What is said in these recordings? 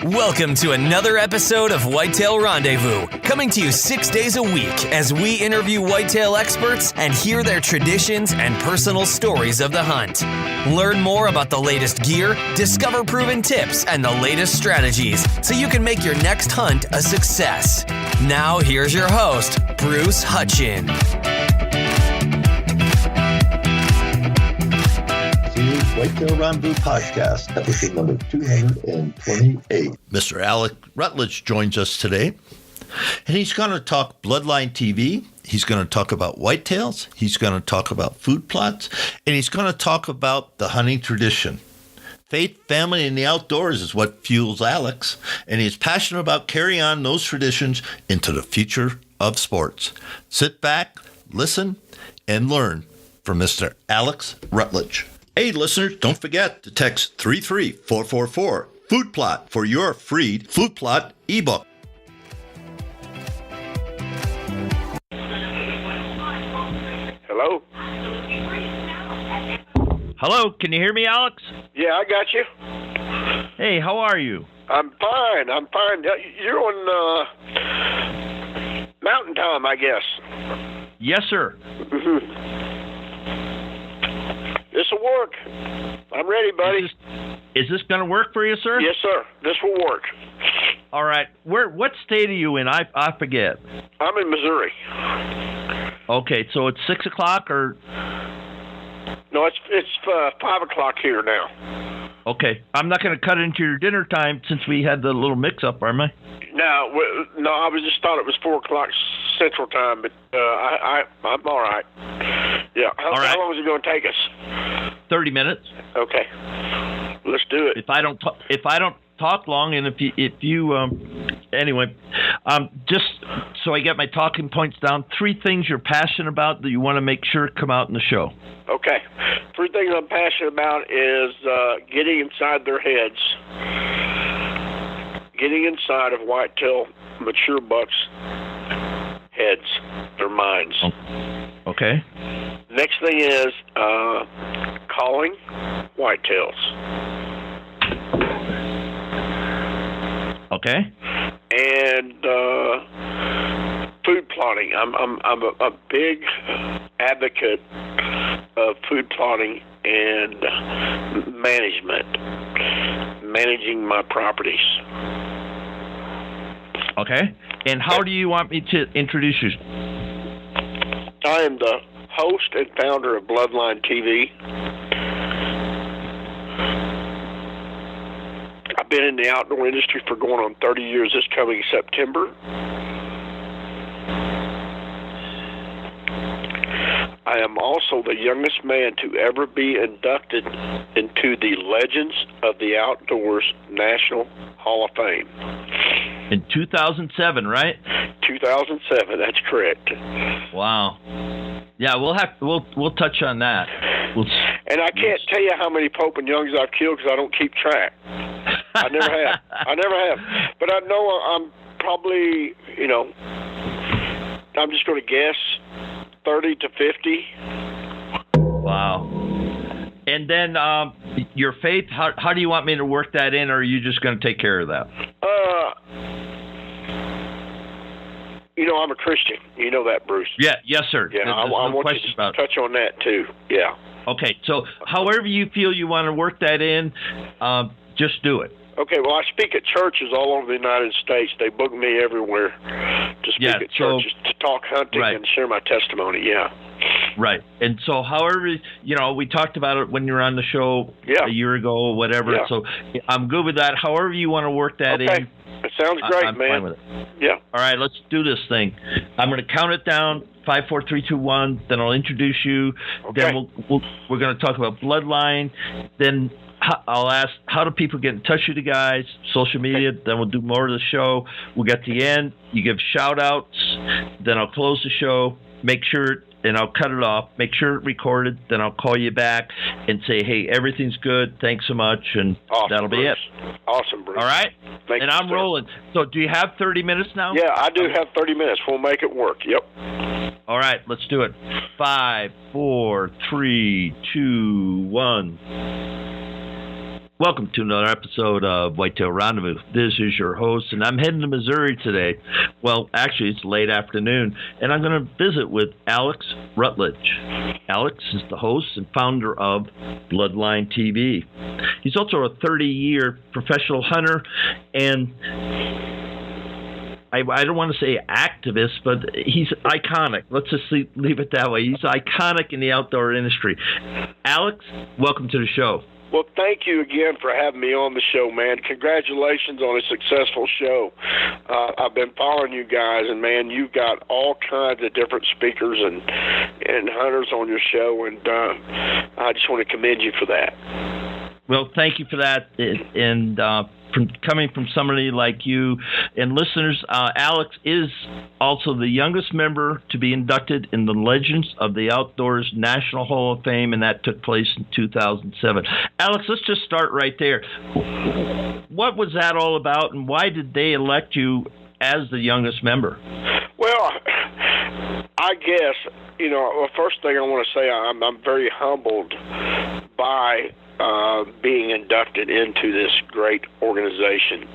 Welcome to another episode of Whitetail Rendezvous, coming to you 6 days a week as we interview whitetail experts and hear their traditions and personal stories of the hunt. Learn more about the latest gear, discover proven tips, and the latest strategies so you can make your next hunt a success. Now, here's your host, Bruce Hutchin. Whitetail Rendezvous Podcast, episode number 228. Mr. Alec Rutledge joins us today, and he's going to talk Bloodline TV. He's going to talk about whitetails. He's going to talk about food plots, and he's going to talk about the hunting tradition. Faith, family, and the outdoors is what fuels Alex, and he's passionate about carrying on those traditions into the future of sports. Sit back, listen, and learn from Mr. Alex Rutledge. Hey, listeners, don't forget to text 33444 Food Plot for your free Food Plot ebook. Hello? Hello, can you hear me, Alex? Yeah, I got you. Hey, how are you? I'm fine. You're on Mountain Time, I guess. Yes, sir. This'll work. I'm ready, buddy. Is this going to work for you, sir? Yes, sir. This will work. All right. What state are you in? I forget. I'm in Missouri. Okay, so it's 6 o'clock or? No, it's 5 o'clock here now. Okay. I'm not going to cut into your dinner time since we had the little mix-up, am I? No, I just thought it was 4 o'clock Central Time, but I'm all right. Yeah. How long is it going to take us? 30 minutes. Okay. Let's do it. If I don't talk long, and if you anyway, just so I get my talking points down, 3 things you're passionate about that you want to make sure come out in the show. Okay. 3 things I'm passionate about is getting inside their heads, getting inside of whitetail mature bucks' heads, their minds. Okay. Next thing is calling whitetails. Okay. And food plotting. I'm a big advocate of food plotting and managing my properties. Okay. And how do you want me to introduce you? I am the host and founder of Bloodline TV. I've been in the outdoor industry for going on 30 years this coming September. I am also the youngest man to ever be inducted into the Legends of the Outdoors National Hall of Fame. In 2007, right? 2007, that's correct. Wow. Yeah, we'll touch on that. And I can't tell you how many Pope and Youngs I've killed because I don't keep track. I never have. But I know I'm probably, I'm just going to guess 30 to 50. Wow. And then your faith, how do you want me to work that in, or are you just going to take care of that? I'm a Christian. You know that, Bruce. Yeah, yes, sir. Yeah, I want you to touch on that, too. Yeah. Okay, so however you feel you want to work that in, just do it. Okay, well, I speak at churches all over the United States. They book me everywhere to speak at churches, to talk hunting and share my testimony, yeah. Right. And so however, we talked about it when you were on the show a year ago or whatever. Yeah. So I'm good with that. However you want to work that in. It sounds great, I'm man. Fine with it. Yeah. All right, let's do this thing. I'm going to count it down, 5, 4, 3, 2, 1. Then I'll introduce you. Okay. Then we're going to talk about Bloodline. Then I'll ask, how do people get in touch with you guys? Social media. Okay. Then we'll do more of the show. We'll get to the end. You give shout-outs. Then I'll close the show. Make sure, and I'll cut it off. Make sure it's recorded. Then I'll call you back and say, hey, everything's good. Thanks so much. And that'll be it. Awesome, Bruce. All right? And I'm rolling. So do you have 30 minutes now? Yeah, I do have 30 minutes. We'll make it work. Yep. All right, let's do it. 5, 4, 3, 2, 1. Welcome to another episode of Whitetail Rendezvous. This is your host, and I'm heading to Missouri today. Well, actually, it's late afternoon, and I'm going to visit with Alex Rutledge. Alex is the host and founder of Bloodline TV. He's also a 30-year professional hunter, and I don't want to say activist, but he's iconic. Let's just leave it that way. He's iconic in the outdoor industry. Alex, welcome to the show. Well, thank you again for having me on the show, man. Congratulations on a successful show. I've been following you guys, and, man, you've got all kinds of different speakers and hunters on your show, and I just want to commend you for that. Well, thank you for that, and coming from somebody like you and listeners, Alex is also the youngest member to be inducted in the Legends of the Outdoors National Hall of Fame, and that took place in 2007. Alex, let's just start right there. What was that all about, and why did they elect you as the youngest member? Well, I guess, the first thing I want to say, I'm very humbled by being inducted into this great organization.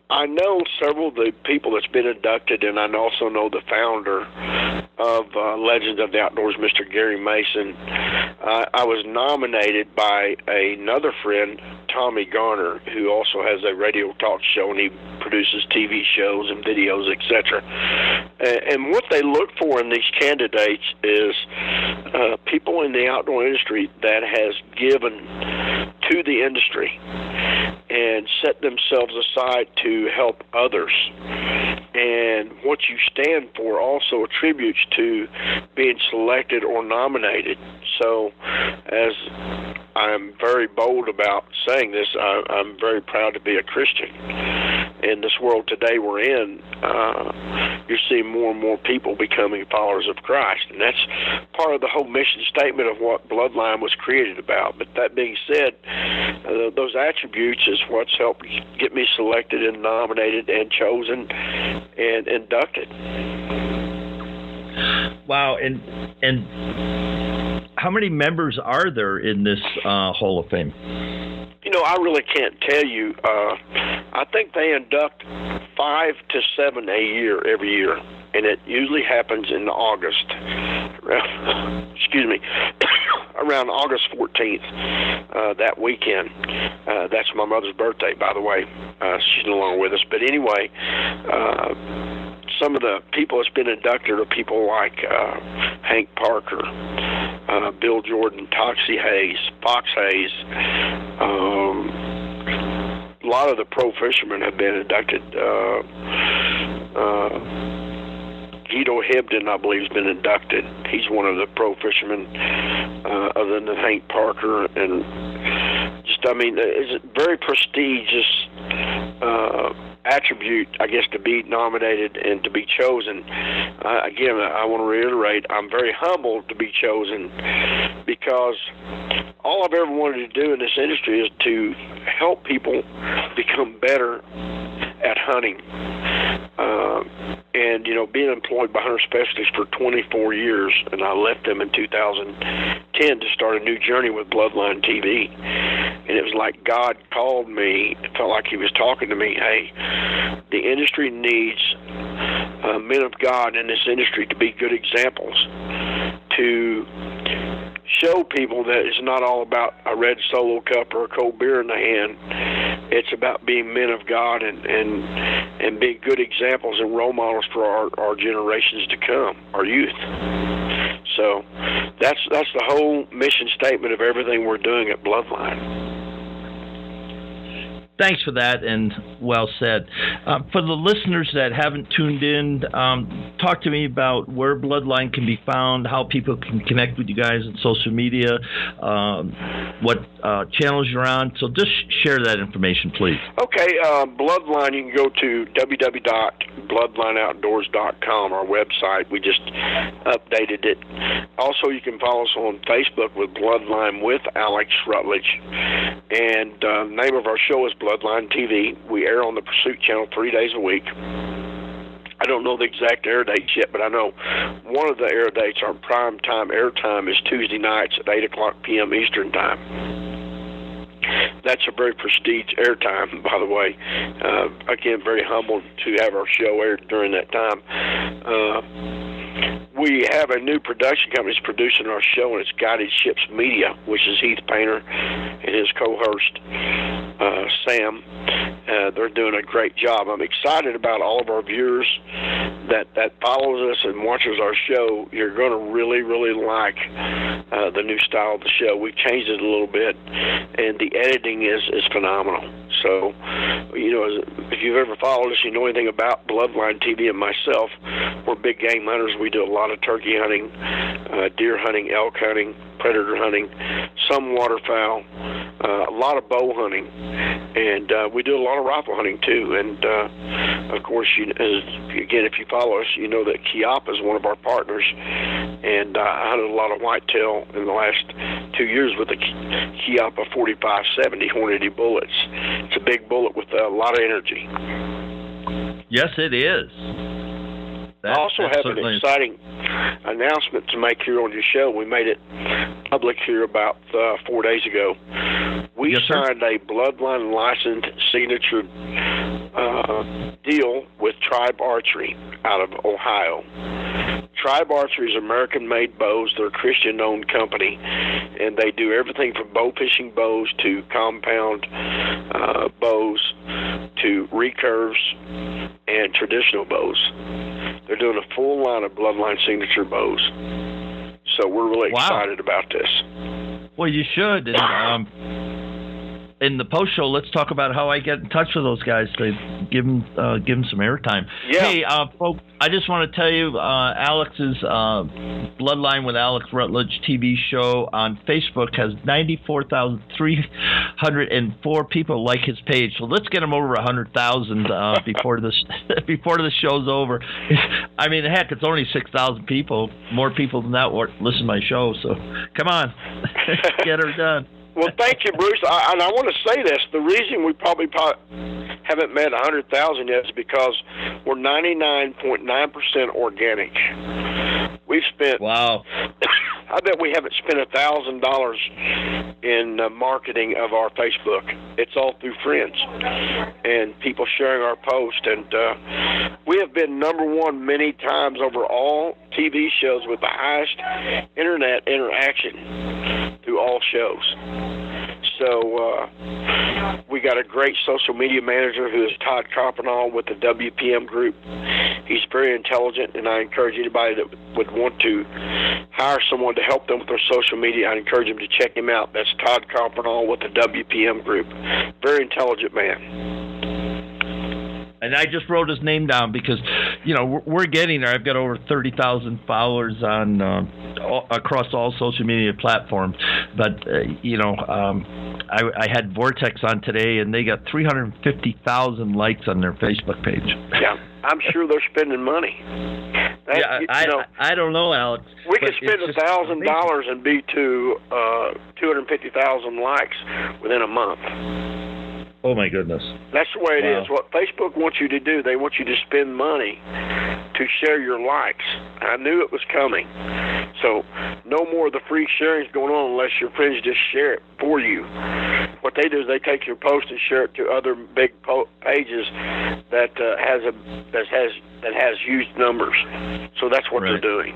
I know several of the people that's been inducted, and I also know the founder of Legends of the Outdoors, Mr. Gary Mason. I was nominated by another friend, Tommy Garner, who also has a radio talk show, and he produces TV shows and videos, etc. And what they look for in these candidates is people in the outdoor industry that has given to the industry and set themselves aside to help others. And what you stand for also attributes to being selected or nominated. So, as I'm very bold about saying this, I'm very proud to be a Christian. In this world today we're in, you're seeing more and more people becoming followers of Christ. And that's part of the whole mission statement of what Bloodline was created about. But that being said, those attributes is what's helped get me selected and nominated and chosen and inducted. Wow. And how many members are there in this Hall of Fame? I really can't tell you. I think they induct 5 to 7 a year every year, and it usually happens in August. Excuse me, around August 14th, that weekend. That's my mother's birthday, by the way. She's no longer with us, but anyway. Some of the people that's been inducted are people like Hank Parker, Bill Jordan, Toxie Hayes, Fox Hayes. A lot of the pro fishermen have been inducted. Guido Hebden, I believe, has been inducted. He's one of the pro fishermen, other than Hank Parker. And it's a very prestigious attribute, I guess, to be nominated and to be chosen. Again, I want to reiterate, I'm very humbled to be chosen because all I've ever wanted to do in this industry is to help people become better at hunting. And, being employed by Hunter Specialties for 24 years, and I left them in 2010 to start a new journey with Bloodline TV. And it was like God called me. It felt like he was talking to me. Hey, the industry needs men of God in this industry to be good examples, to show people that it's not all about a red Solo cup or a cold beer in the hand. It's about being men of God and being good examples and role models for our generations to come, our youth. So that's the whole mission statement of everything we're doing at Bloodline. Thanks for that, and well said. For the listeners that haven't tuned in, talk to me about where Bloodline can be found, how people can connect with you guys on social media, what channels you're on. So just share that information, please. Okay, Bloodline, you can go to www.bloodlineoutdoors.com, our website. We just updated it. Also, you can follow us on Facebook with Bloodline with Alex Rutledge. And the name of our show is Bloodline TV. We air on the Pursuit Channel 3 days a week. I don't know the exact air dates yet, but I know one of the air dates, our prime time air time, is Tuesday nights at 8 o'clock p.m. Eastern Time. That's a very prestige airtime, by the way. Again, very humbled to have our show aired during that time. We have a new production company that's producing our show, and it's Guided Ships Media, which is Heath Painter and his co-host, Sam. They're doing a great job. I'm excited about all of our viewers that follows us and watches our show. You're going to really, really like the new style of the show. We've changed it a little bit, and the editing is phenomenal. So, if you've ever followed us, you know anything about Bloodline TV and myself, we're big game hunters. We do a lot of turkey hunting, deer hunting, elk hunting, predator hunting, some waterfowl, a lot of bow hunting, and we do a lot of rifle hunting too. And of course, again, if you follow us, you know that Chiapa is one of our partners, and I hunted a lot of whitetail in the last 2 years with the Chiapa 4570 Hornady bullets. It's a big bullet with a lot of energy. Yes, it is. I also have an exciting announcement to make here on your show. We made it public here about 4 days ago. We signed a Bloodline licensed signature deal with Tribe Archery out of Ohio. Tribe Archery is American-made bows. They're a Christian-owned company, and they do everything from bow fishing bows to compound bows to recurves and traditional bows. They're doing a full line of Bloodline signature bows. So we're really excited about this. Well, you should. And, in the post show, let's talk about how I get in touch with those guys to give them some airtime. Yeah. Hey, folks, I just want to tell you, Alex's Bloodline with Alex Rutledge TV show on Facebook has 94,304 people like his page. So let's get him over 100,000 before the show's over. I mean, heck, it's only 6,000 people. More people than that listen to my show. So come on, get her done. Well, thank you, Bruce. And I want to say this. The reason we probably haven't met 100,000 yet is because we're 99.9% organic. We've spent... Wow. I bet we haven't spent $1,000 in marketing of our Facebook. It's all through friends and people sharing our post. And we have been number one many times over all TV shows with the highest internet interaction through all shows. So we got a great social media manager who is Todd Carpenal with the WPM group. He's very intelligent, and I encourage anybody that would want to hire someone to help them with their social media, I encourage them to check him out. That's Todd Carpenal with the WPM group. Very intelligent man. And I just wrote his name down because, we're getting there. I've got over 30,000 followers on across all social media platforms. But, I had Vortex on today, and they got 350,000 likes on their Facebook page. Yeah, I'm sure they're spending money. I don't know, Alex. We could spend $1,000 and be to 250,000 likes within a month. Oh, my goodness. That's the way it is. What Facebook wants you to do, they want you to spend money to share your likes. I knew it was coming. So no more of the free sharing is going on unless your friends just share it for you. What they do is they take your post and share it to other big pages that has huge numbers. So that's what they're doing.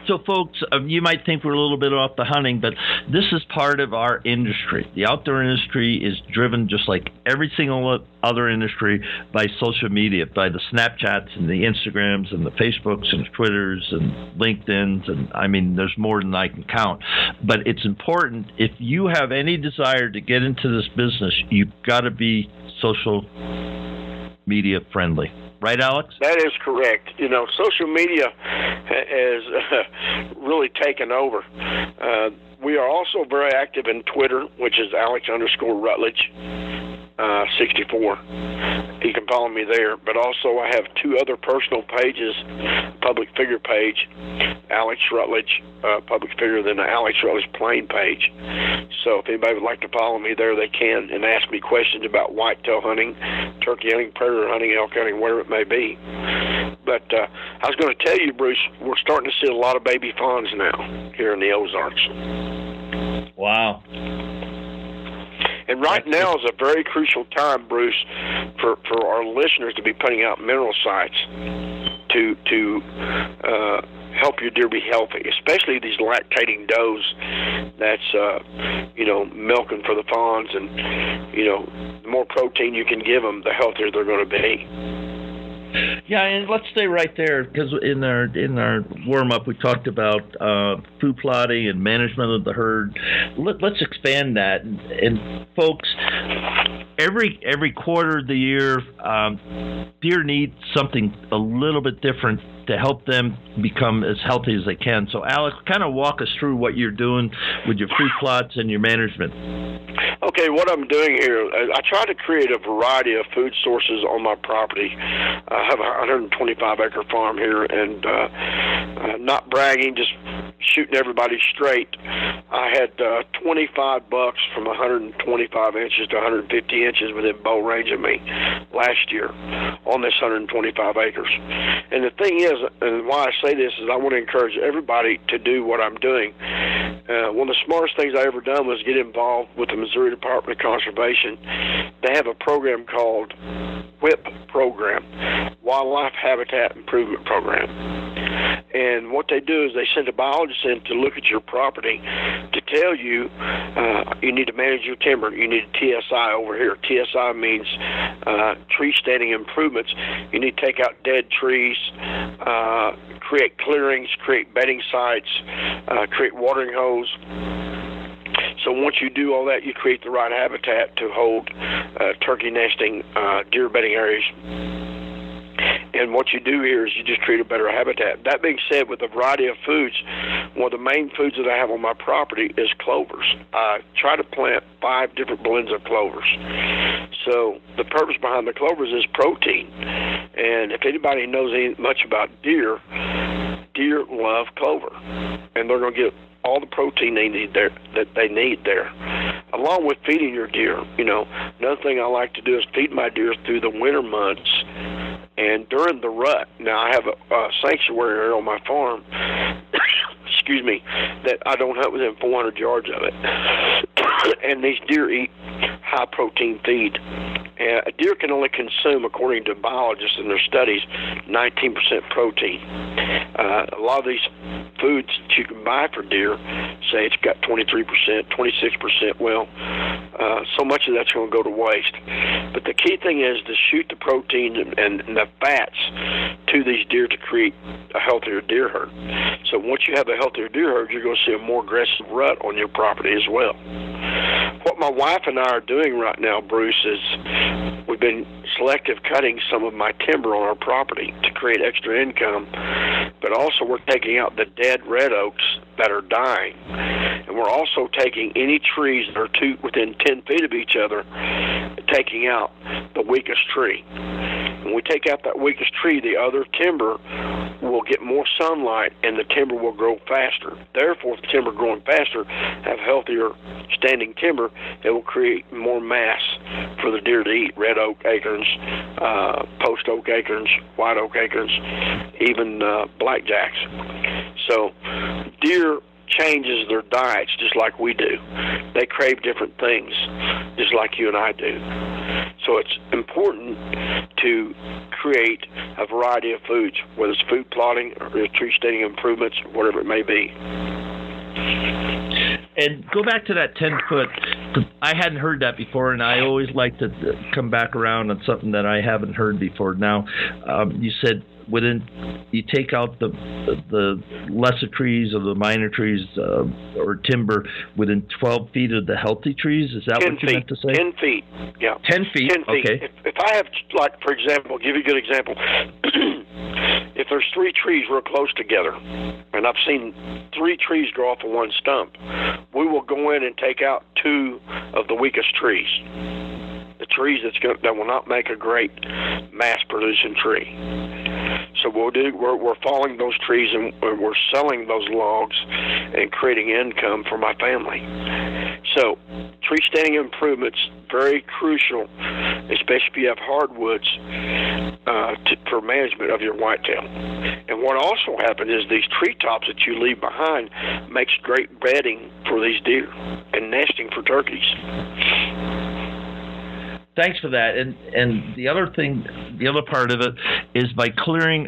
So, folks, you might think we're a little bit off the hunting, but this is part of our industry. The outdoor industry is driven just like every single other industry by social media, by the Snapchats and the Instagrams and the Facebooks and Twitters and LinkedIns, and I mean, there's more than I can count. But it's important, if you have any desire to get into this business, you've got to be social media friendly. Right, Alex? That is correct. Social media has really taken over. We are also very active in Twitter, which is Alex_Rutledge. 64. You can follow me there. But also I have 2 other personal pages, public figure page, Alex Rutledge, public figure, then the Alex Rutledge plain page. So if anybody would like to follow me there, they can, and ask me questions about whitetail hunting, turkey hunting, predator hunting, elk hunting, whatever it may be. But I was going to tell you, Bruce, we're starting to see a lot of baby fawns now here in the Ozarks. Wow. And right now is a very crucial time, Bruce, for our listeners to be putting out mineral sites to help your deer be healthy, especially these lactating does that's, milking for the fawns. And, the more protein you can give them, the healthier they're going to be. Yeah, and let's stay right there, because in our warm-up we talked about food plotting and management of the herd. Let's expand that. And folks, every quarter of the year, deer need something a little bit different to help them become as healthy as they can. So, Alex, kind of walk us through what you're doing with your food plots and your management. Okay, what I'm doing here, I try to create a variety of food sources on my property. I have a 125-acre farm here, and not bragging, just shooting everybody straight. I had 25 bucks from 125 inches to 150 inches within bow range of me last year on this 125 acres. And the thing is, and why I say this is I want to encourage everybody to do what I'm doing. One of the smartest things I ever done was get involved with the Missouri Department of Conservation. They have a program called WHIP program, Wildlife Habitat Improvement Program. And what they do is they send a biologist in to look at your property to tell you you need to manage your timber. You need TSI over here. TSI means tree standing improvements. You need to take out dead trees, create clearings, create bedding sites, create watering holes. So once you do all that, you create the right habitat to hold turkey nesting, deer bedding areas. And what you do here is you just create a better habitat. That being said, with a variety of foods, one of the main foods that I have on my property is clovers. I try to plant 5 different blends of clovers. So the purpose behind the clovers is protein. And if anybody knows much about deer love clover. And they're going to get all the protein they need there, along with feeding your deer. Another thing I like to do is feed my deer through the winter months and during the rut. Now, I have a sanctuary area on my farm, excuse me, that I don't hunt within 400 yards of it. And these deer eat high-protein feed. And a deer can only consume, according to biologists in their studies, 19% protein. A lot of these foods that you can buy for deer, say it's got 23%, 26%, well, so much of that's going to go to waste. But the key thing is to shoot the protein and the fats to these deer to create a healthier deer herd. So once you have a healthier deer herd, you're going to see a more aggressive rut on your property as well. What my wife and I are doing right now, Bruce, is we've been selective cutting some of my timber on our property to create extra income, but also we're taking out the dead red oaks that are dying, and we're also taking any trees that are within 10 feet of each other, taking out the weakest tree. When we take out that weakest tree, the other timber will get more sunlight and the timber will grow faster. Therefore, if the timber growing faster have healthier standing timber, it will create more mass for the deer to eat. Red oak acorns, post oak acorns, white oak acorns, even blackjacks. So deer changes their diets just like we do. They crave different things just like you and I do. So it's important to create a variety of foods, whether it's food plotting or tree standing improvements, whatever it may be. And go back to that 10-foot. I hadn't heard that before, and I always like to come back around on something that I haven't heard before. Now, you said you take out the lesser trees or the minor trees or timber within 12 feet of the healthy trees. Is that what you meant to say? 10 feet, yeah. 10 feet, 10 feet. Okay. If I have, like, for example, I'll give you a good example. If there's 3 trees real close together, and I've seen 3 trees grow off of one stump, we will go in and take out 2 of the weakest trees. The trees that will not make a great mass-producing tree. So we're falling those trees and we're selling those logs and creating income for my family. So tree standing improvements, very crucial, especially if you have hardwoods, for management of your whitetail. And what also happens is these treetops that you leave behind makes great bedding for these deer and nesting for turkeys. Thanks for that. And the other part of it is by clearing,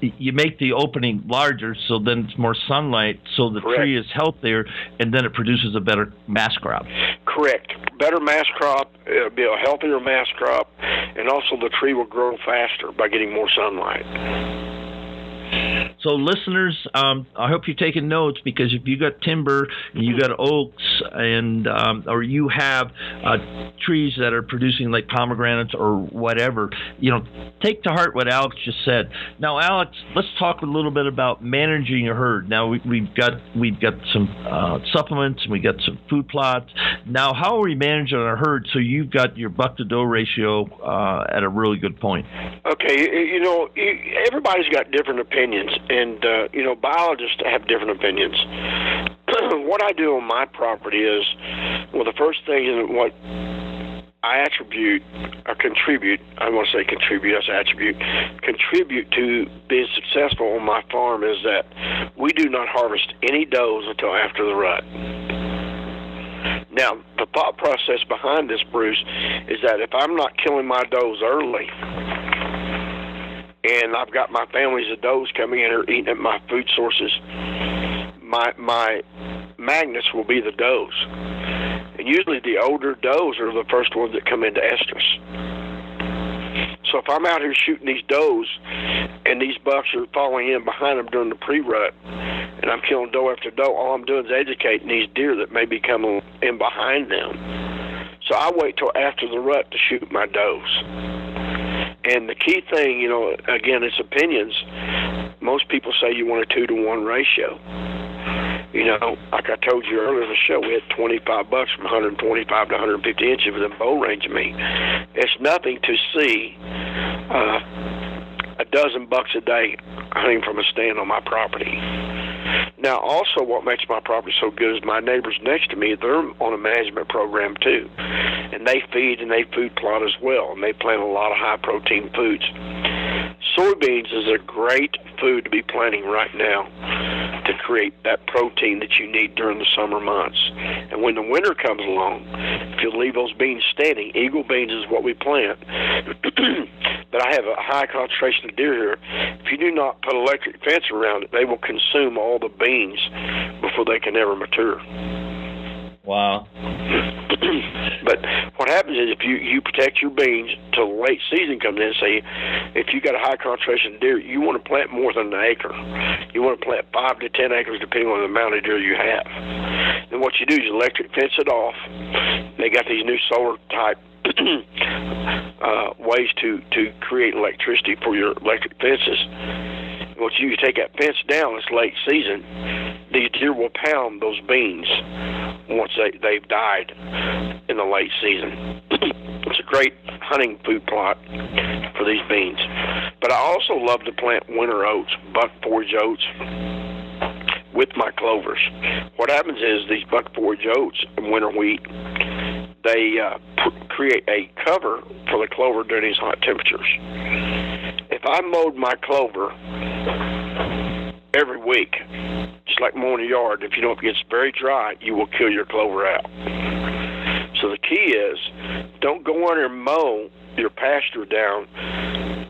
you make the opening larger, so then it's more sunlight, so the Correct. tree is healthier, and then it produces a better mass crop. Correct. Better mass crop, it'll be a healthier mass crop, and also the tree will grow faster by getting more sunlight. So listeners, I hope you're taking notes, because if you got timber and you got oaks and or you have trees that are producing like pomegranates or whatever, take to heart what Alex just said. Now, Alex, let's talk a little bit about managing your herd. Now we've got some supplements and we got some food plots. Now, how are we managing our herd so you've got your buck to doe ratio at a really good point? Okay, everybody's got different opinions, and biologists have different opinions. What I do on my property is, the first thing is what I attribute or contribute, I want to say contribute, that's attribute, contribute to being successful on my farm is that we do not harvest any does until after the rut. Now, the thought process behind this, Bruce, is that if I'm not killing my does early, and I've got my families of does coming in or eating at my food sources, my magnets will be the does. And usually the older does are the first ones that come into estrus. So if I'm out here shooting these does and these bucks are falling in behind them during the pre-rut, and I'm killing doe after doe, all I'm doing is educating these deer that may be coming in behind them. So I wait till after the rut to shoot my does. And the key thing, again, it's opinions. Most people say you want a 2-to-1 ratio. Like I told you earlier in the show, we had 25 bucks from 125 to 150 inches within bow range of me. It's nothing to see a dozen bucks a day hunting from a stand on my property. Now, also what makes my property so good is my neighbors next to me, they're on a management program too. And they feed and they food plot as well, and they plant a lot of high-protein foods. Soybeans is a great food to be planting right now to create that protein that you need during the summer months. And when the winter comes along, if you leave those beans standing, eagle beans is what we plant, but I have a high concentration of deer here. If you do not put electric fence around it, they will consume all the beans before they can ever mature. Wow. But what happens is if you protect your beans till the late season comes in, say if you got a high concentration of deer, you want to plant more than an acre. You want to plant 5 to 10 acres depending on the amount of deer you have. And what you do is electric fence it off. They got these new solar type ways to create electricity for your electric fences. Once you take that fence down, it's late season, these deer will pound those beans once they've died in the late season. It's a great hunting food plot for these beans. But I also love to plant winter oats, buck forage oats, with my clovers. What happens is these buck forage oats and winter wheat, they create a cover for the clover during these hot temperatures. If I mowed my clover every week, just like mowing a yard, if it gets very dry, you will kill your clover out. So the key is, don't go under and mow your pasture down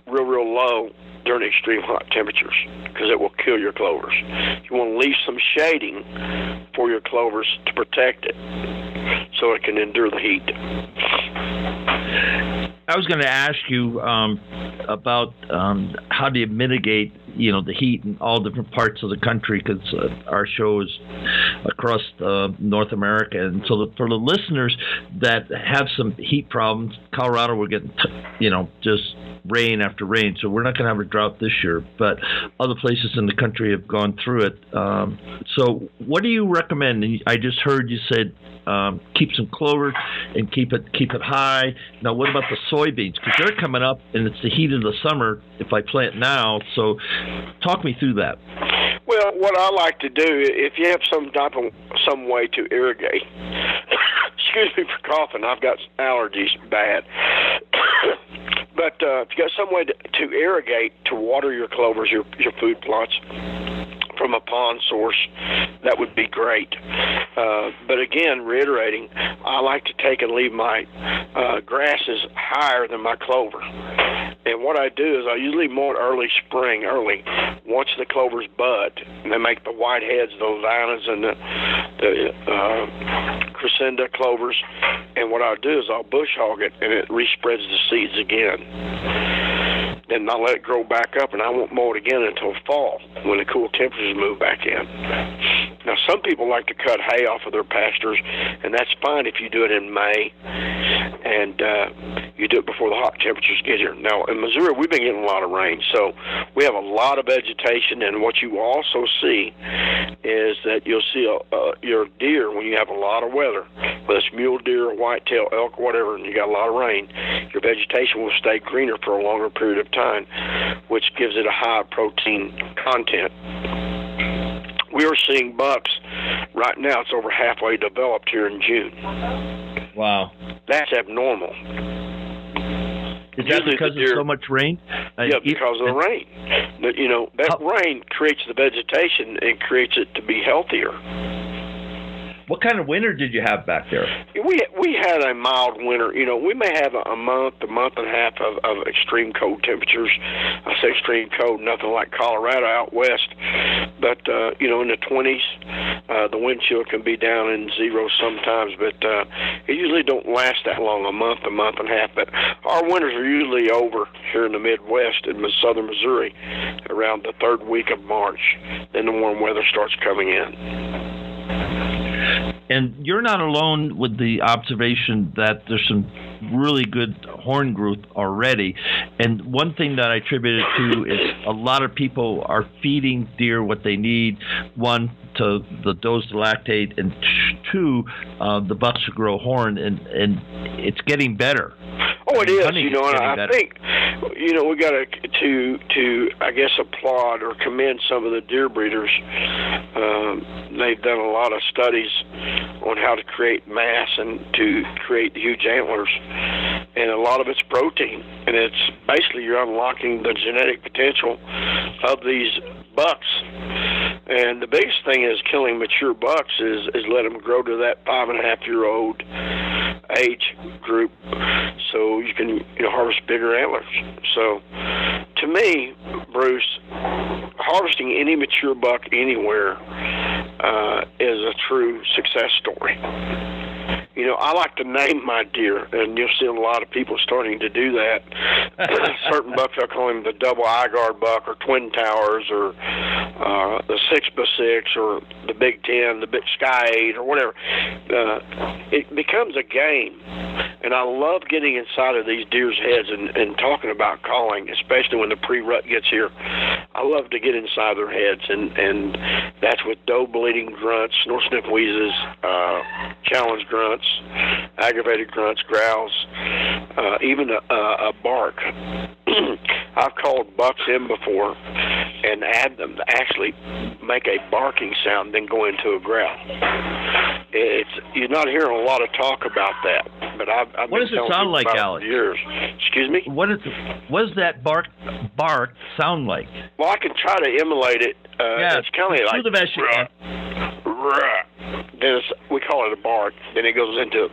real low during extreme hot temperatures, because it will kill your clovers. You want to leave some shading for your clovers to protect it so it can endure the heat. I was going to ask you about how do you mitigate, the heat in all different parts of the country, because our show is across North America. And so for the listeners that have some heat problems, Colorado, we're getting, just rain after rain. So we're not going to have a drought this year, but other places in the country have gone through it. So what do you recommend? And I just heard you said keep some clover and keep it high. Now, what about the soybeans? Because they're coming up, and it's the heat of the summer if I plant now. So talk me through that. Well, what I like to do, if you have some way to irrigate, excuse me for coughing, I've got allergies bad. But if you got some way to irrigate, to water your clovers, your food plots from a pond source, that would be great. But again, reiterating, I like to take and leave my grasses higher than my clover. And what I do is I usually mow it early, once the clovers bud, and they make the white heads, those islands, and the crescenda clovers. And what I'll do is I'll bush hog it, and it respreads the seeds again. Then I'll let it grow back up, and I won't mow it again until fall, when the cool temperatures move back in. Now, some people like to cut hay off of their pastures, and that's fine if you do it in May, and you do it before the hot temperatures get here. Now, in Missouri, we've been getting a lot of rain, so we have a lot of vegetation, and what you also see is that you'll see your deer, when you have a lot of weather, whether it's mule deer, whitetail, elk, whatever, and you got a lot of rain, your vegetation will stay greener for a longer period of time, which gives it a high protein content. We are seeing bucks right now. It's over halfway developed here in June. Wow, that's abnormal. Is that because of so much rain? Yeah, because of the rain. You know, that rain creates the vegetation and creates it to be healthier. What kind of winter did you have back there? We had a mild winter. You know, we may have a month and a half of extreme cold temperatures. I say extreme cold, nothing like Colorado out west. But, you know, in the 20s, the wind chill can be down in zero sometimes. But it usually don't last that long, a month and a half. But our winters are usually over here in the Midwest in southern Missouri around the third week of March. Then the warm weather starts coming in. And you're not alone with the observation that there's some really good horn growth already. And one thing that I attribute it to is a lot of people are feeding deer what they need. One, to the does to lactate, and two, the bucks to grow horn, and it's getting better. Oh, it is. You know, and I think, you know, we got to I guess applaud or commend some of the deer breeders. They've done a lot of studies on how to create mass and to create huge antlers, and a lot of it's protein, and it's basically you're unlocking the genetic potential of these bucks. And the biggest thing is killing mature bucks is let them grow to that 5.5-year-old age group, so you can harvest bigger antlers. So, to me, Bruce, harvesting any mature buck anywhere is a true success story. You know, I like to name my deer, and you'll see a lot of people starting to do that. Certain bucks, I'll call them the double eye guard buck, or twin towers, or the 6x6, or the Big 10, the Big Sky 8, or whatever. It becomes a game, and I love getting inside of these deer's heads and talking about calling, especially when the pre-rut gets here. I love to get inside their heads, and that's with doe bleating grunts, snort, sniff, wheezes, challenge grunts, aggravated grunts, growls, even a bark. I've called bucks in before and had them to actually make a barking sound, then go into a growl. You're not hearing a lot of talk about that, but I've what been does it sound like, Alex? Years. Excuse me? What does that bark sound like? Well, I can try to emulate it. It's kind of like the best you can. Then we call it a bark. Then it goes into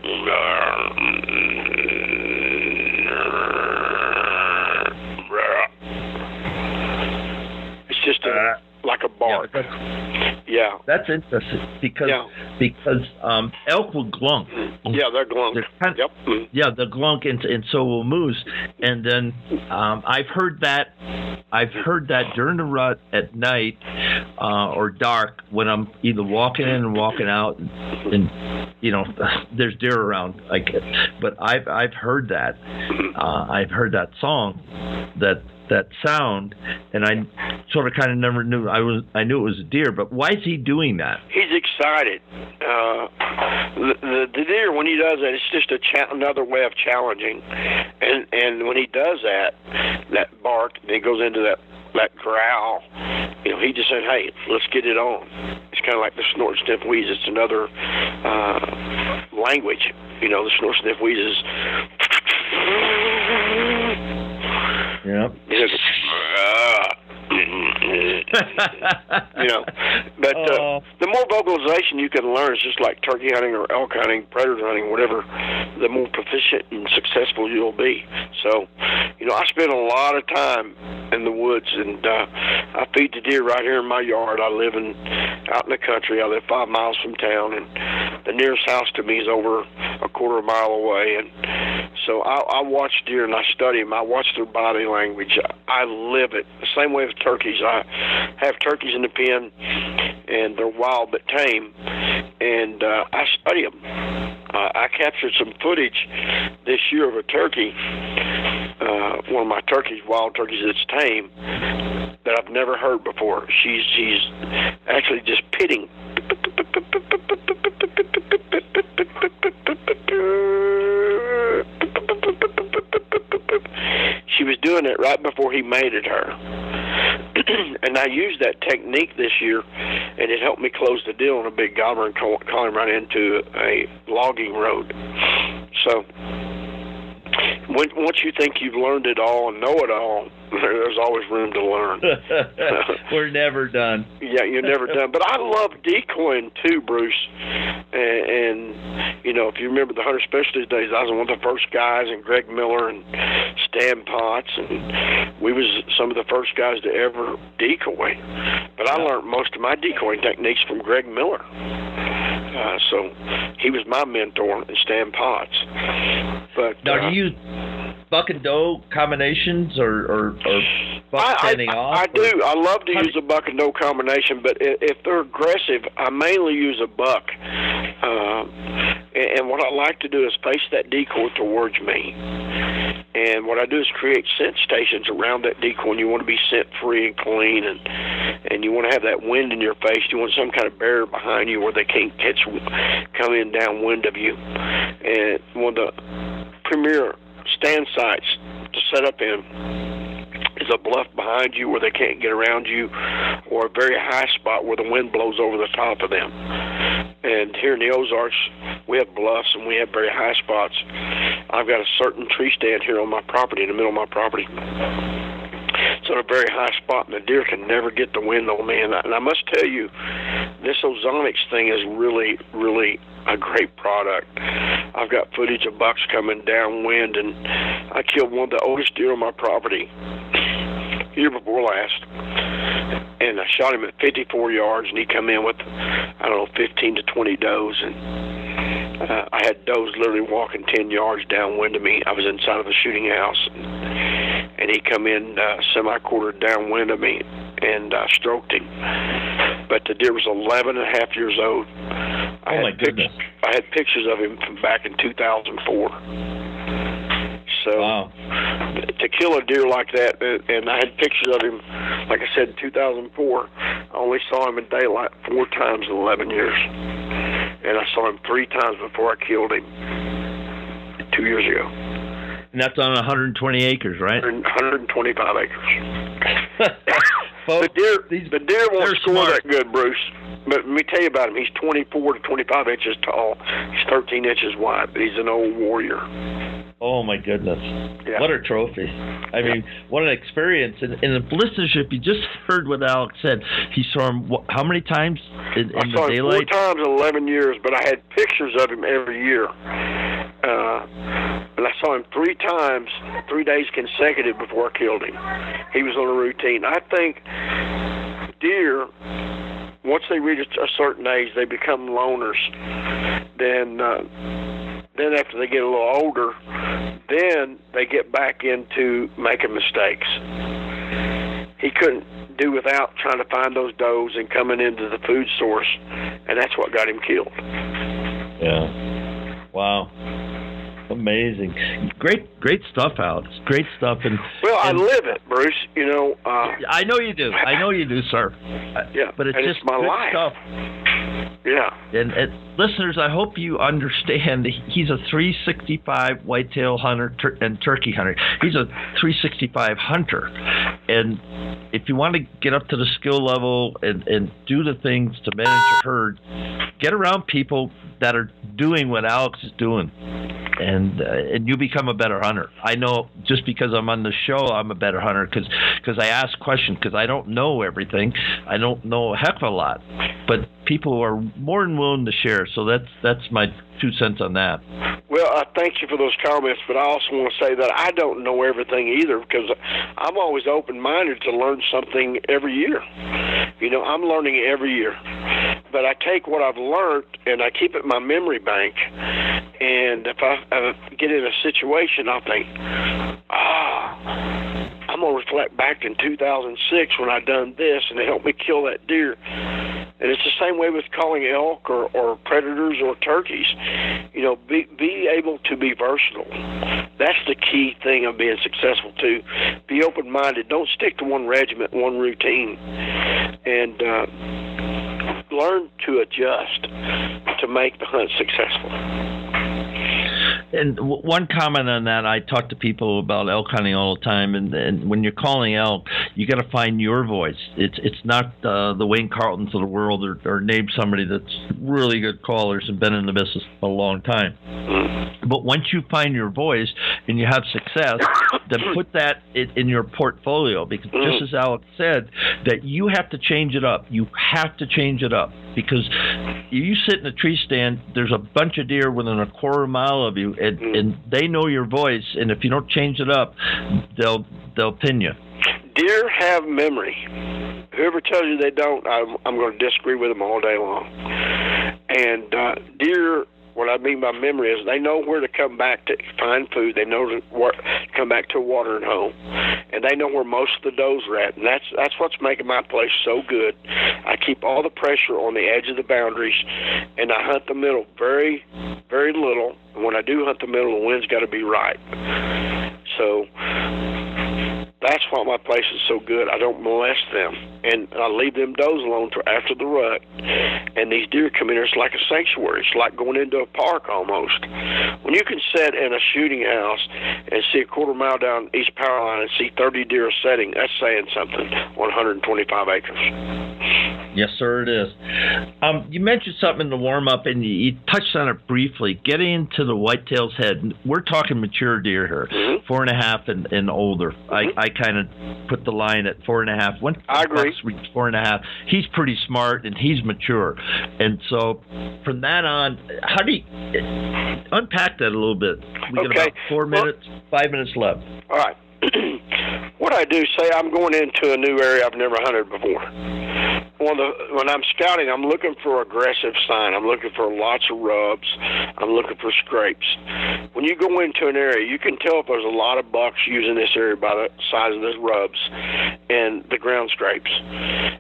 it's just like a bark. Yeah. That's interesting because elk will glunk. Yeah, they're glunk. Yep. Yeah, they're glunk, and so will moose. And then I've heard that during the rut at night or dark when I'm either walking in and walking out, and there's deer around. But I've heard that. I've heard that song that that sound, and I sort of kind of never knew. I knew it was a deer, but why is he doing that? He's excited. The deer, when he does that, it's just another way of challenging. And when he does that bark, and he goes into that growl, he just said, "Hey, let's get it on." It's kind of like the snort, sniff, wheeze. It's another language. The snort, sniff, wheeze is. Yep. But the more vocalization you can learn, it's just like turkey hunting or elk hunting, predator hunting, whatever, the more proficient and successful you'll be. So, I spend a lot of time in the woods, and I feed the deer right here in my yard. I live out in the country. I live 5 miles from town, and the nearest house to me is over a quarter mile away. And so I watch deer and I study them. I watch their body language. I live it. The same way with turkeys. I have turkeys in the pen, and they're wild but tame, and I study them. I captured some footage this year of a turkey, one of my turkeys, wild turkeys that's tame, that I've never heard before. She's actually just pitting. She was doing it right before he mated her. And I used that technique this year, and it helped me close the deal on a big gobbler and call him right into a logging road. So once you think you've learned it all and know it all, there's always room to learn. We're never done. Yeah, you're never done. But I love decoying too, Bruce. And if you remember the Hunter Specialties days, I was one of the first guys, and Greg Miller and Stan Potts, and we was some of the first guys to ever decoy. But I learned most of my decoying techniques from Greg Miller. So he was my mentor, and Stan Potts. But now, do you use buck and doe combinations or buck standing off? I do. I love to use a buck and doe combination, but if they're aggressive, I mainly use a buck. And what I like to do is face that decoy towards me. And what I do is create scent stations around that decoy, and you want to be scent free and clean, and you want to have that wind in your face. You want some kind of barrier behind you where they can't come in downwind of you. And one of the premier stand sites to set up in is a bluff behind you where they can't get around you, or a very high spot where the wind blows over the top of them. And here in the Ozarks, we have bluffs and we have very high spots. I've got a certain tree stand here on my property, in the middle of my property. It's on a very high spot, and the deer can never get the wind on me. And I must tell you, this ozonics thing is really, really a great product. I've got footage of bucks coming downwind, and I killed one of the oldest deer on my property year before last, and I shot him at 54 yards, and he come in with, 15 to 20 does, and I had does literally walking 10 yards downwind of me. I was inside of a shooting house, and he come in semi-quarter downwind of me, and I stroked him. But the deer was 11 and a half years old. My goodness. I had pictures of him from back in 2004. So to kill a deer like that, and I had pictures of him, like I said, in 2004, I only saw him in daylight 4 times in 11 years. And I saw him 3 times before I killed him 2 years ago. And that's on 120 acres, right? 125 acres. The deer won't score that good, Bruce. But let me tell you about him. He's 24 to 25 inches tall. He's 13 inches wide, but he's an old warrior. Oh, my goodness. Yeah. What a trophy. I mean, what an experience. And the listenership, you just heard what Alex said. He saw him how many times in the daylight? I saw him 4 times in 11 years, but I had pictures of him every year. And I saw him 3 times, 3 days consecutive before I killed him. He was on a routine. I think deer, once they reach a certain age, they become loners. Then after they get a little older, then they get back into making mistakes. He couldn't do without trying to find those does and coming into the food source, and that's what got him killed. Yeah. Wow. Amazing. Great stuff, Alex. Great stuff. And I live it, Bruce. You know. I know you do. I know you do, sir. Yeah. But it's and just it's my good life. stuff. Yeah. And listeners, I hope you understand he's a 365 whitetail hunter and turkey hunter. He's a 365 hunter. And if you want to get up to the skill level and do the things to manage your herd, get around people that are doing what Alex is doing. And you become a better hunter. I know just because I'm on the show, I'm a better hunter because I ask questions, because I don't know everything. I don't know a heck of a lot. But people are more than willing to share. So that's my 2 cents on that. Well, I thank you for those comments, but I also want to say that I don't know everything either, because I'm always open-minded to learn something every year. You know, I'm learning every year. But I take what I've learned and I keep it in my memory bank. And if I get in a situation, I'll think, I'm going to reflect back in 2006 when I done this, and it helped me kill that deer. And it's the same way with calling elk or predators or turkeys. You know, be able to be versatile. That's the key thing of being successful, too. Be open-minded. Don't stick to one regiment, one routine. And learn to adjust to make the hunt successful. And one comment on that, I talk to people about elk hunting all the time, and when you're calling elk, you got to find your voice. It's not the Wayne Carltons of the world, or name somebody that's really good callers and been in the business a long time. But once you find your voice and you have success, then put that in your portfolio, because just as Alex said, that you have to change it up. You have to change it up, because you sit in a tree stand, there's a bunch of deer within a quarter mile of you, and they know your voice, and if you don't change it up, they'll pin you. Deer have memory. Whoever tells you they don't, I'm going to disagree with them all day long. And deer, what I mean by memory is they know where to come back to find food. They know to come back to a watering hole, and they know where most of the does are at. And that's what's making my place so good. I keep all the pressure on the edge of the boundaries, and I hunt the middle very, very little. And when I do hunt the middle, the wind's got to be right. So that's why my place is so good. I don't molest them, and I leave them does alone till after the rut. And these deer come in here, it's like a sanctuary. It's like going into a park almost. When you can sit in a shooting house and see a quarter mile down East Power Line and see 30 deer setting, that's saying something on 125 acres. Yes, sir, it is. You mentioned something in the warm-up, and you touched on it briefly. Getting into the whitetail's head, we're talking mature deer here, 4.5 and older. I kind of put the line at 4.5. When I agree. 4.5, he's pretty smart and he's mature. And so from that on, how do you unpack that a little bit? We got about 4 minutes, 5 minutes left. All right. What I do, say I'm going into a new area I've never hunted before. When I'm scouting, I'm looking for aggressive sign. I'm looking for lots of rubs. I'm looking for scrapes. When you go into an area, you can tell if there's a lot of bucks using this area by the size of the rubs and the ground scrapes.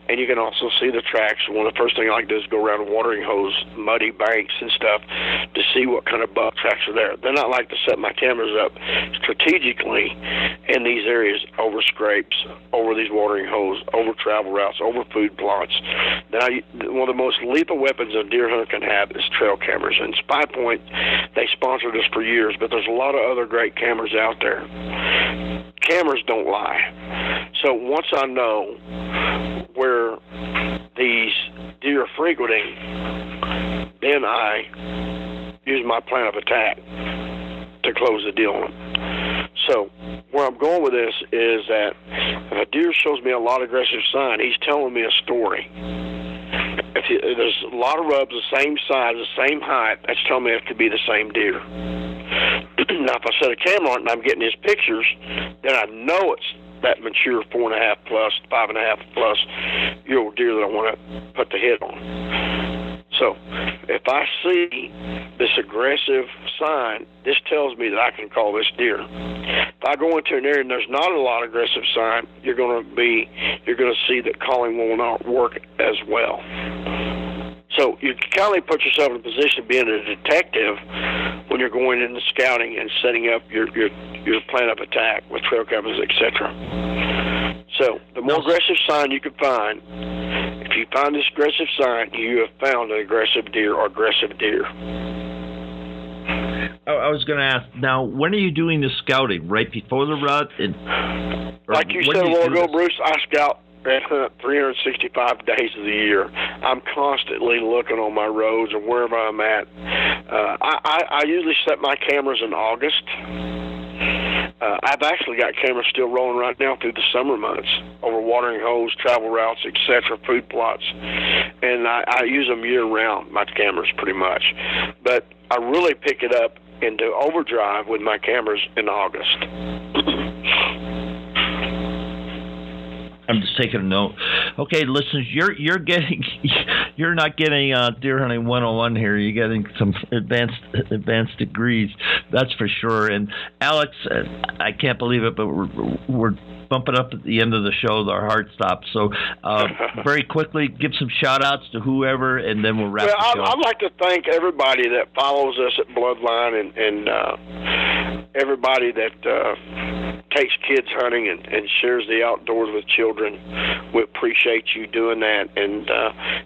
And you can also see the tracks. One of the first things I like to do is go around a watering hose, muddy banks and stuff, to see what kind of buck tracks are there. Then I like to set my cameras up strategically in these areas, over scrapes, over these watering holes, over travel routes, over food plots. Now, one of the most lethal weapons a deer hunter can have is trail cameras. And Spy Point, they sponsored us for years, but there's a lot of other great cameras out there. Cameras don't lie. So once I know where these deer are frequenting, then I use my plan of attack to close the deal on them. So where I'm going with this is that if a deer shows me a lot of aggressive sign, he's telling me a story. If there's a lot of rubs the same size, the same height, that's telling me it could be the same deer. Now, if I set a camera on it and I'm getting his pictures, then I know it's that mature 4.5 plus, 5.5 plus year old deer that I want to put the hit on. So if I see this aggressive sign, this tells me that I can call this deer. If I go into an area and there's not a lot of aggressive sign, you're going to see that calling will not work as well. So you kind of put yourself in a position of being a detective when you're going into scouting and setting up your plan of attack with trail cameras, etc. So the more aggressive sign you can find, if you find this aggressive sign, you have found an aggressive deer or aggressive deer. I was going to ask, now, when are you doing the scouting? Right before the rut? Like you said a while ago, Bruce, I scout and hunt 365 days of the year. I'm constantly looking on my roads and wherever I'm at. I usually set my cameras in August. I've actually got cameras still rolling right now through the summer months over watering holes, travel routes, etc., food plots, and I use them year-round, my cameras, pretty much. But I really pick it up into overdrive with my cameras in August. I'm just taking a note. Okay, listeners, you're not getting deer hunting 101 here. You're getting some advanced degrees, that's for sure. And Alex, I can't believe it, but we're bumping up at the end of the show. Our heart stops. So very quickly, give some shout-outs to whoever, and then we'll wrap the show. I'd like to thank everybody that follows us at Bloodline and everybody that takes kids hunting and shares the outdoors with children. We appreciate you doing that. And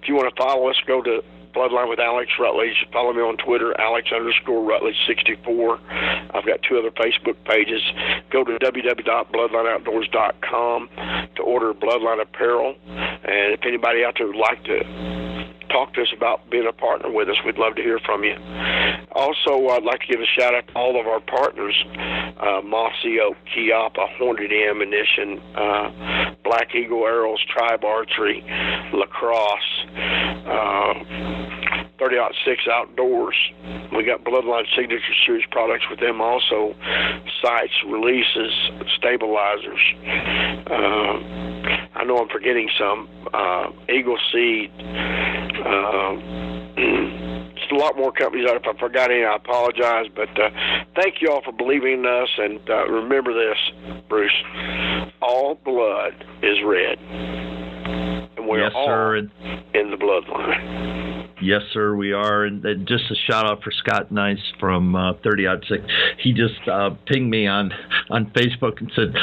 if you want to follow us, go to Bloodline with Alex Rutledge. Follow me on Twitter, Alex_Rutledge64. I've got 2 other Facebook pages. Go to www.bloodlineoutdoors.com to order Bloodline apparel. And if anybody out there would like to talk to us about being a partner with us, we'd love to hear from you. Also, I'd like to give a shout out to all of our partners, Mossy Oak, Chiappa, Horned Ammunition, Black Eagle Arrows, Tribe Archery, Lacrosse, 30-06 Outdoors. We got Bloodline Signature Series products with them also, sights, releases, stabilizers. I know I'm forgetting some. Eagle Seed. Just a lot more companies out. If I forgot any, I apologize. But thank you all for believing in us. And remember this, Bruce, all blood is red. And we're all in the bloodline. Yes, sir, we are. And just a shout-out for Scott Nice from 30-06. He just pinged me on Facebook and said,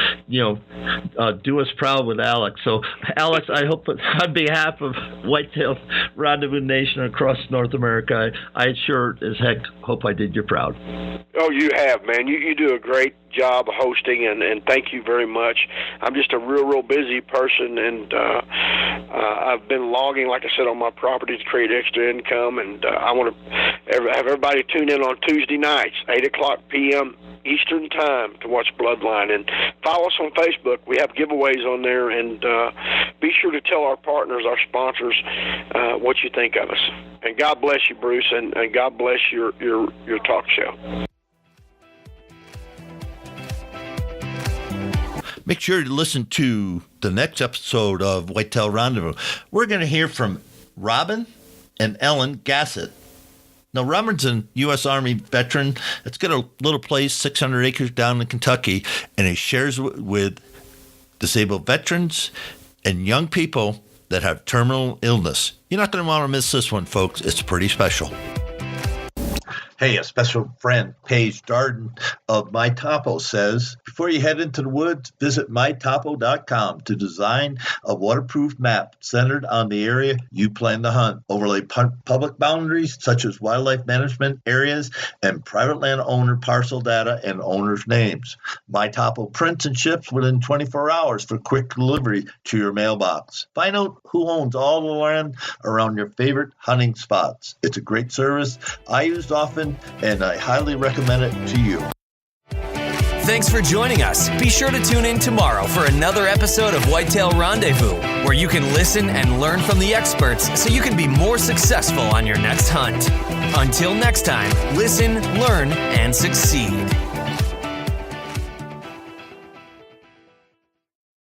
do us proud with Alex. So, Alex, I hope on behalf of Whitetail Rendezvous Nation across North America, I sure as heck hope I did you proud. Oh, you have, man. You do a great job hosting, and thank you very much. I'm just a real busy person, and I've been logging, like I said, on my property to create extra income, and I want to have everybody tune in on Tuesday nights, 8 o'clock p.m. Eastern Time to watch Bloodline. And follow us on Facebook. We have giveaways on there, and be sure to tell our partners, our sponsors, what you think of us. And God bless you, Bruce, and God bless your talk show. Make sure to listen to the next episode of Whitetail Rendezvous. We're going to hear from Robin and Ellen Gassett. Now, Robin's a U.S. Army veteran. It's got a little place, 600 acres down in Kentucky, and he shares with disabled veterans and young people that have terminal illness. You're not going to want to miss this one, folks. It's pretty special. Hey, a special friend, Paige Darden of My Topo says, before you head into the woods, visit mytopo.com to design a waterproof map centered on the area you plan to hunt. Overlay public boundaries such as wildlife management areas and private land owner parcel data and owners' names. My Topo prints and ships within 24 hours for quick delivery to your mailbox. Find out who owns all the land around your favorite hunting spots. It's a great service I used often, and I highly recommend it to you. Thanks for joining us. Be sure to tune in tomorrow for another episode of Whitetail Rendezvous, where you can listen and learn from the experts so you can be more successful on your next hunt. Until next time, listen, learn, and succeed.